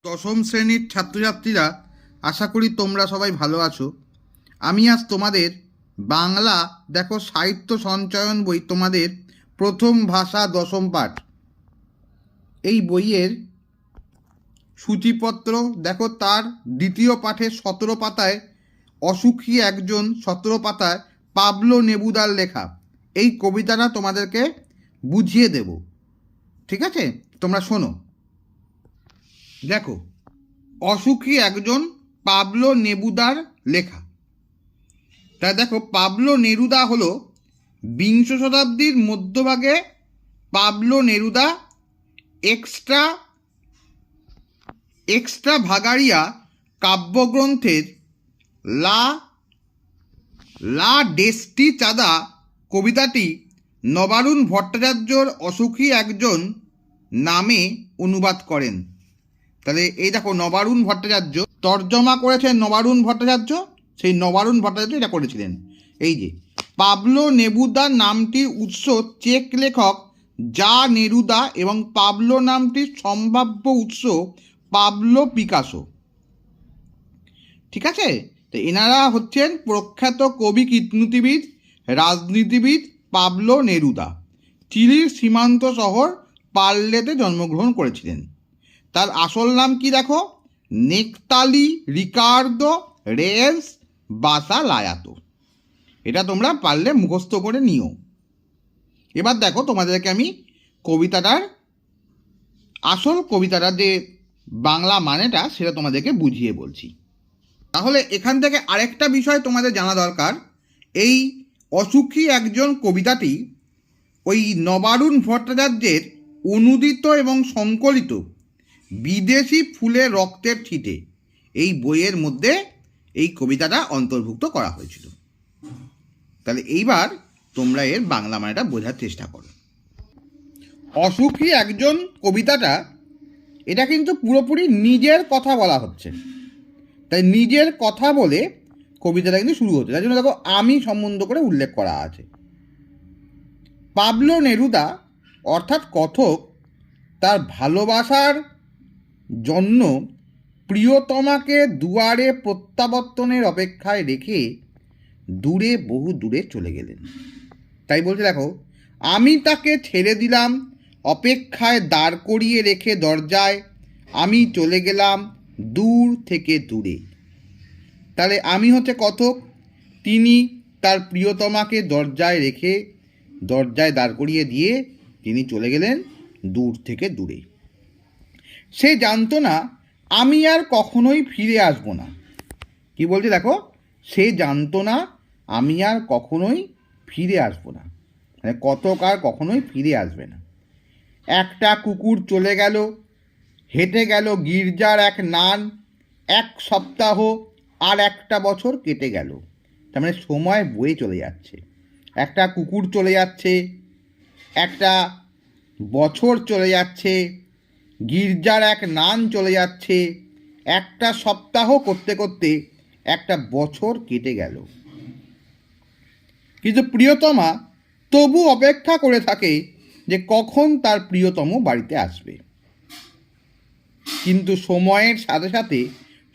দশম শ্রেণীর ছাত্রছাত্রীরা, আশা করি তোমরা সবাই ভালো আছো। আমি আজ তোমাদের বাংলা দেখো সাহিত্য সঞ্চয়ন বই, তোমাদের প্রথম ভাষা দশম পাঠ, এই বইয়ের সূচিপত্র দেখো। তার দ্বিতীয় পাঠে 17 পাতায় অসুখী একজন, 17 পাতায় পাবলো নেরুদার লেখা এই কবিতাটা তোমাদেরকে বুঝিয়ে দেব। ঠিক আছে, তোমরা শোনো। দেখো, অসুখী একজন, পাবলো নেরুদার লেখা। তা দেখো, পাবলো নেরুদা হলো বিংশ শতাব্দীর মধ্যভাগে পাবলো নেরুদা এক্সট্রা ভাগাড়িয়া কাব্যগ্রন্থের লা লা ডেস্টি চাঁদা কবিতাটি নবারুণ ভট্টাচার্যর অসুখী একজন নামে অনুবাদ করেন। তাহলে এই দেখো, নবারুণ ভট্টাচার্য তর্জমা করেছেন, নবারুণ ভট্টাচার্য, সেই নবারুণ ভট্টাচার্য এটা করেছিলেন। এই যে পাবলো নেরুদা নামটির উৎস চেক লেখক যা নেরুদা এবং পাবলো নামটির সম্ভাব্য উৎস পাবলো পিকাসো। ঠিক আছে, তো এনারা হচ্ছেন প্রখ্যাত কবি, কূটনীতিবিদ, রাজনীতিবিদ পাবলো নেরুদা। চিলির সীমান্ত শহর পার্লেতে জন্মগ্রহণ করেছিলেন। তার আসল নাম কি দেখো, নেকতালি রিকার্দো রেয়েস বাসালায়াতো। এটা তোমরা পারলে মুখস্থ করে নিও। এবার দেখো, তোমাদেরকে আমি কবিতাটার যে বাংলা মানেটা সেটা তোমাদেরকে বুঝিয়ে বলছি। তাহলে এখান থেকে আরেকটা বিষয় তোমাদের জানা দরকার। এই অসুখী একজন কবিতাটি ওই নবারুণ ভট্টাচার্যের অনুদিত এবং সংকলিত বিদেশি ফুলের রক্তের ছিটে এই বইয়ের মধ্যে এই কবিতাটা অন্তর্ভুক্ত করা হয়েছিল। তাহলে এইবার তোমরা এর বাংলা মানেটা বোঝার চেষ্টা করো। অসুখী একজন কবিতাটা, এটা কিন্তু পুরোপুরি নিজের কথা বলা হচ্ছে। তাই নিজের কথা বলে কবিতাটা কিন্তু শুরু হচ্ছে। তাই জন্য দেখো, আমি সম্বন্ধ করে উল্লেখ করা আছে। পাবলো নেরুদা অর্থাৎ কথক, তার ভালোবাসার জন্য প্রিয়তমাকে দুয়ারে প্রত্যাবর্তনের অপেক্ষায় রেখে বহু দূরে চলে গেলেন। তাই বলছে দেখো, আমি তাকে ছেড়ে দিলাম অপেক্ষায় দাঁড় করিয়ে রেখে দরজায়, আমি চলে গেলাম দূর থেকে দূরে। তাহলে আমি হচ্ছে কথক, তিনি তার প্রিয়তমাকে দরজায় দাঁড় করিয়ে দিয়ে তিনি চলে গেলেন দূর থেকে দূরে। সে জানতো না আমি আর কখনোই ফিরে আসবো না। কি বলছে দেখো, সে জানতো না আমি আর কখনোই ফিরে আসবো না, মানে কতক আর কখনোই ফিরে আসবে না। একটা কুকুর চলে গেল, হেঁটে গেল গির্জার এক নান, 1 সপ্তাহ আর একটা বছর কেটে গেল। তার মানে সময় বয়ে চলে যাচ্ছে। একটা কুকুর চলে যাচ্ছে, একটা বছর চলে যাচ্ছে, গির্জার এক নান চলে যাচ্ছে, একটা সপ্তাহ করতে করতে একটা বছর কেটে গেল। কিন্তু প্রিয়তমা তবু অপেক্ষা করে থাকে যে কখন তার প্রিয়তম বাড়িতে আসবে। কিন্তু সময়ের সাথে সাথে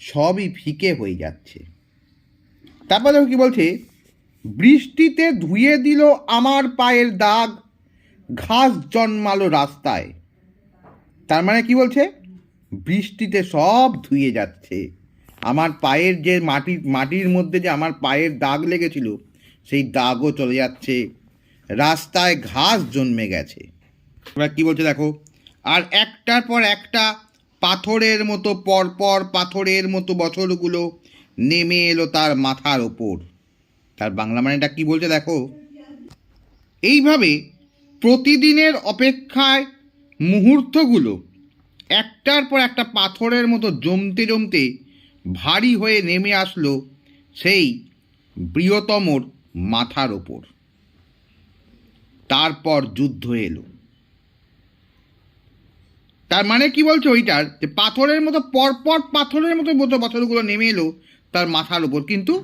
সবই ফিকে হয়ে যাচ্ছে। তারপর দেখো কি বলছে, বৃষ্টিতে ধুয়ে দিল আমার পায়ের দাগ, ঘাস জন্মালো রাস্তায়। তার মানে কি বলছে, বৃষ্টিতে সব ধুয়ে যাচ্ছে, আমার পায়ের যে মাটির মধ্যে যে আমার পায়ের দাগ লেগেছিল সেই দাগও চলে যাচ্ছে, রাস্তায় ঘাস জন্মে গেছে। এবার কি বলছে দেখো, আর একটার পর একটা পাথরের মতো পরপর পাথরের মতো বছরগুলো নেমে এলো তার মাথার ওপর। তার বাংলা মানেটা কি বলছে দেখো, এইভাবে প্রতিদিনের অপেক্ষায় মুহূর্তগুলো একটার পর একটা পাথরের মতো জমতে জমতে ভারী হয়ে নেমে আসলো সেই প্রিয়তমর মাথার ওপর। তারপর যুদ্ধ এলো। তার মানে কি বলছে ওইটার, যে পাথরের মতো পরপর পাথরের মতো বছরগুলো নেমে এলো তার মাথার ওপর, কিন্তু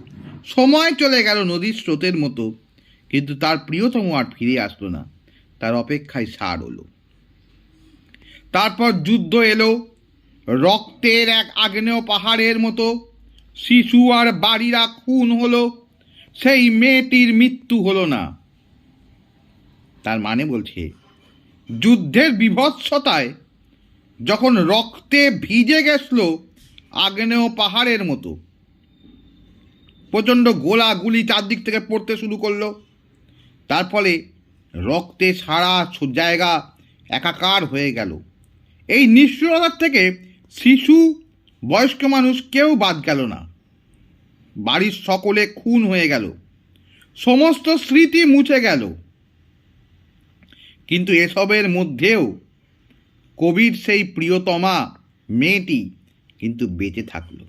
সময় চলে গেল নদীর স্রোতের মতো, কিন্তু তার প্রিয়তম আর ফিরে আসলো না, তার অপেক্ষায় সার হলো। তারপর যুদ্ধ এলো, রক্তের এক আগ্নেয় পাহাড়ের মতো শিশু আর বাড়িরা খুন হলো, সেই মেয়েটির মৃত্যু হলো না। তার মানে বলছে, যুদ্ধের বীভৎসতায় যখন রক্তে ভিজে গেছিল আগ্নেয় পাহাড়ের মতো, প্রচণ্ড গোলাগুলি চারদিক থেকে পড়তে শুরু করলো, তার ফলে রক্তে সারা জায়গা একাকার হয়ে গেল। এই নিষ্ঠুরতার থেকে শিশু, বয়স্ক মানুষ কেউ বাদ গেল না। বাড়ির সকলে খুন হয়ে গেল, সমস্ত স্মৃতি মুছে গেল। কিন্তু এসবের মধ্যেও কবির সেই প্রিয়তমা মেয়েটি কিন্তু বেঁচে থাকলো।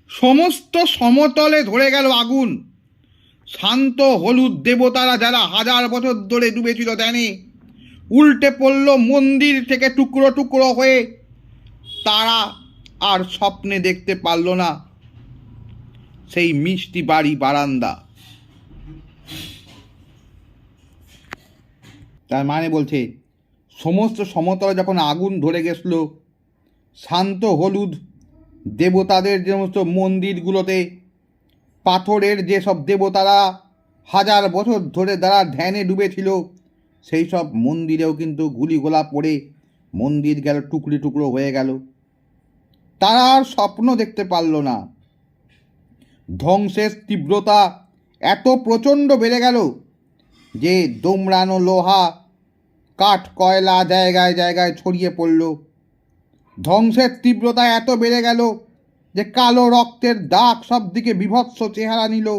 সমস্ত সমতলে ধরে গেল আগুন। শান্ত হলুদ দেবতারা, যারা হাজার বছর ধরে ডুবেছিল ধ্যানে, উল্টে পড়ল মন্দির থেকে টুকরো টুকরো হয়ে। তারা আর স্বপ্নে দেখতে পারল না সেই মিষ্টি বাড়ি বারান্দা। তার মানে বলছে, সমস্ত সমতলে যখন আগুন ধরে গেছিল, শান্ত হলুদ দেবতাদের যে সমস্ত মন্দিরগুলোতে পাথরের যেসব দেবতারা হাজার বছর ধরে তারা ধ্যানে ডুবেছিল, সেই সব মন্দিরেও কিন্তু গুলিগোলা পড়ে মন্দির গেল টুকরো টুকরো হয়ে গেল। তারা আর স্বপ্ন দেখতে পারল না। ধ্বংসের তীব্রতা এত প্রচণ্ড বেড়ে গেল যে দোমড়ানো লোহা, কাঠ, কয়লা জায়গায় জায়গায় ছড়িয়ে পড়ল। ধ্বংসের তীব্রতা এত বেড়ে গেল যে কালো রক্তের দাগ সব দিকে বীভৎস চেহারা নিল।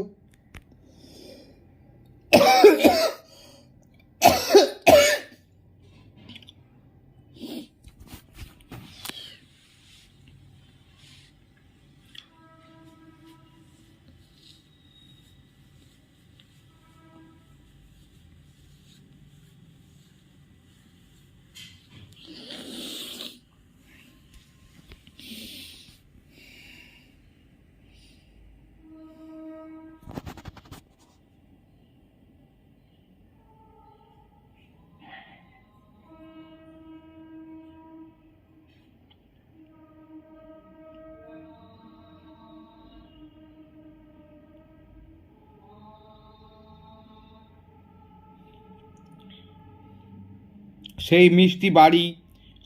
সেই মিষ্টি বাড়ি,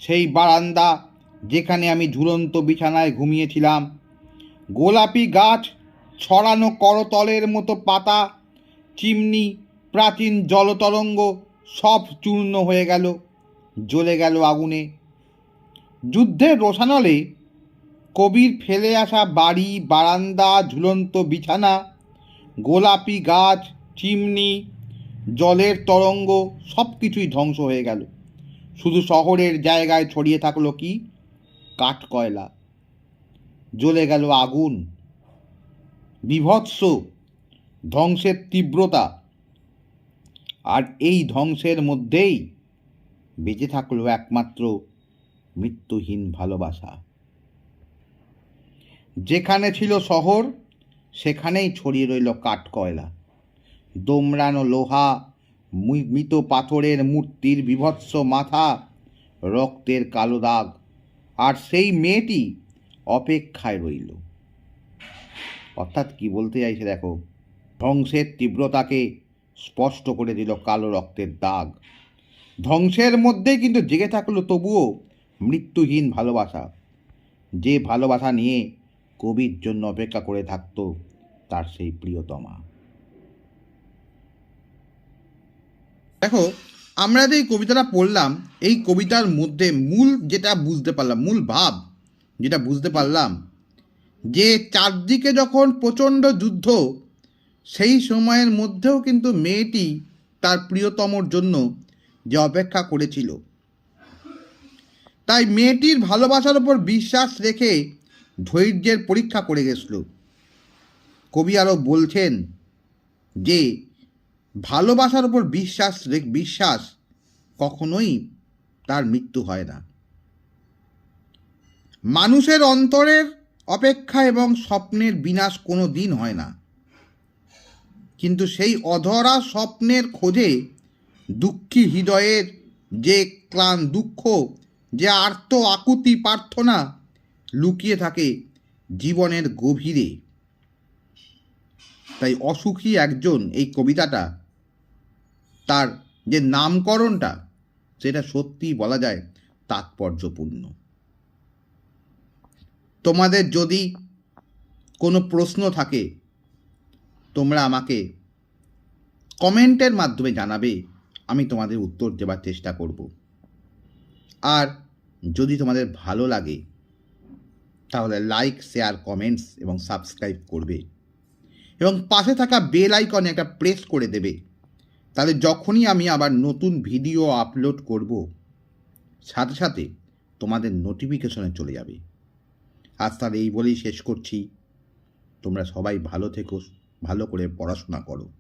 সেই বারান্দা যেখানে আমি ঝুলন্ত বিছানায় ঘুমিয়েছিলাম, গোলাপি গাছ, ছড়ানো করতলের মতো পাতা, চিমনি, প্রাচীন জলতরঙ্গ সব চূর্ণ হয়ে গেল, জ্বলে গেল আগুনে। যুদ্ধের রোষানলে কবির ফেলে আসা বাড়ি, বারান্দা, ঝুলন্ত বিছানা, গোলাপি গাছ, চিমনি, জলের তরঙ্গ সব কিছুই ধ্বংস হয়ে গেল। শুধু শহরের জায়গায় ছড়িয়ে থাকলো কি? কাঠ কয়লা। জ্বলে গেল আগুন। বীভৎস ধ্বংসের তীব্রতা। আর এই ধ্বংসের মধ্যেই বেঁচে থাকলো একমাত্র মৃত্যুহীন ভালোবাসা। যেখানে ছিল শহর, সেখানেই ছড়িয়ে রইল কাঠ কয়লা, দোমড়ানো লোহা, মৃত পাথরের মূর্তির বীভৎস মাথা, রক্তের কালো দাগ। আর সেই মেয়েটি অপেক্ষায় রইল। অর্থাৎ কি বলতে চাইছে দেখো, ধ্বংসের তীব্রতাকে স্পষ্ট করে দিল কালো রক্তের দাগ। ধ্বংসের মধ্যে কিন্তু জেগে থাকলো তবুও মৃত্যুহীন ভালোবাসা, যে ভালোবাসা নিয়ে কবির জন্য অপেক্ষা করে থাকতো তার সেই প্রিয়তমা। দেখো, আমরা যে এই কবিতাটা পড়লাম, এই কবিতার মধ্যে মূল যেটা বুঝতে পারলাম, মূল ভাব যেটা বুঝতে পারলাম, যে চারদিকে যখন প্রচণ্ড যুদ্ধ, সেই সময়ের মধ্যেও কিন্তু মেয়েটি তার প্রিয়তমর জন্য যে অপেক্ষা করেছিল, তাই মেয়েটির ভালোবাসার উপর বিশ্বাস রেখে ধৈর্যের পরীক্ষা করে গেছিল। কবি আরও বলছেন যে ভালোবাসার উপর বিশ্বাস কখনোই তার মৃত্যু হয় না। মানুষের অন্তরের অপেক্ষা এবং স্বপ্নের বিনাশ কোনো দিন হয় না, কিন্তু সেই অধরা স্বপ্নের খোঁজে দুঃখী হৃদয়ের যে দুঃখ যে আর্ত আকুতি প্রার্থনা লুকিয়ে থাকে জীবনের গভীরে। তাই অসুখী একজন এই কবিতাটা, তার যে নামকরণটা, সেটা সত্যিই বলা যায় তাৎপর্যপূর্ণ। তোমাদের যদি কোনো প্রশ্ন থাকে তোমরা আমাকে কমেন্টের মাধ্যমে জানাবে, আমি তোমাদের উত্তর দেওয়ার চেষ্টা করব। আর যদি তোমাদের ভালো লাগে তাহলে লাইক, শেয়ার, কমেন্টস এবং সাবস্ক্রাইব করবে এবং পাশে থাকা বেল আইকনে একটা প্রেস করে দেবে। তাহলে যখনই আমি আবার নতুন ভিডিও আপলোড করব, সাথে সাথে তোমাদের নোটিফিকেশনে চলে যাবে। আজ তাহলে এই বলেই শেষ করছি। তোমরা সবাই ভালো থেকো, ভালো করে পড়াশোনা করো।